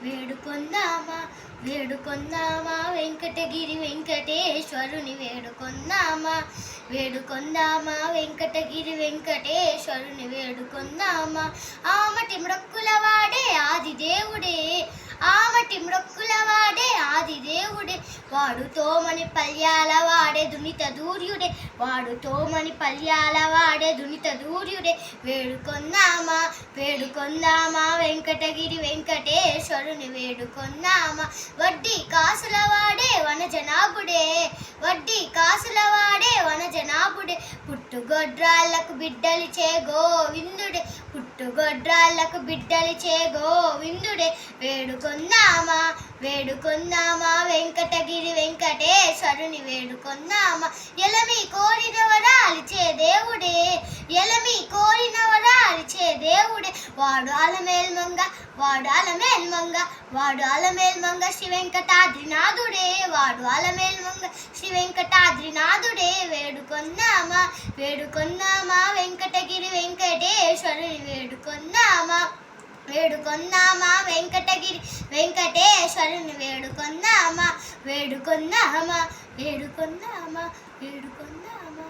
వేడుకొందామా వేడుకొందామా వెంకటగిరి వెంకటేశ్వరుని వేడుకొందామా వేడుకొందామా వెంకటగిరి వెంకటేశ్వరుని వేడుకొందామా ఆమటి మ్రొక్కుల వాడే ఆది దేవుడే ఆమటి మ్రొక్కుల వాడే ఆది దేవుడే వాడు తోమని పల్యాల వాడే దునిత దూర్యుడే వాడు తోమని పల్యాల వాడే దునిత దూర్యుడే వేడుకొందామా వేడుకొందామా వెంకటగిరి వెంకటేశ్వరుని వేడుకొందామా వడ్డీ కాసుల వాడే వనజనాభుడే వడ్డీ కాసుల వాడే వనజనాభుడే పుట్టుగొడ్రాళ్లకు బిడ్డలిచే గోవిందుడే పుట్టుగొడ్రాళ్లకు బిడ్డలిచే గోవిందుడే వేడుకొందామా వేడుకొందామా వెంకటగిరి వెంకటేశ్వరుని వేడుకొందామా ఎలమి కోరిన వరాలిచే దేవుడే ఎలమి కోరిన వరాలిచే దేవుడే వాడు అలమేల్మంగ వాడు అలమేల్మంగ వాడు అలమేల్మంగ శ్రీ వెంకటాద్రినాథుడే వాడు అలమేల్మంగ శ్రీ వెంకటాద్రినాథుడే వేడుకొందామా వేడుకొందామా వెంకటగిరి వెంకటేశ్వరుని వేడుకొందామా వేడుకొందామా వెంకటగిరి వెంకటేశ్వరుని వేడుకొందామా వేడుకొందామా వేడుకొందామా వేడుకొందామా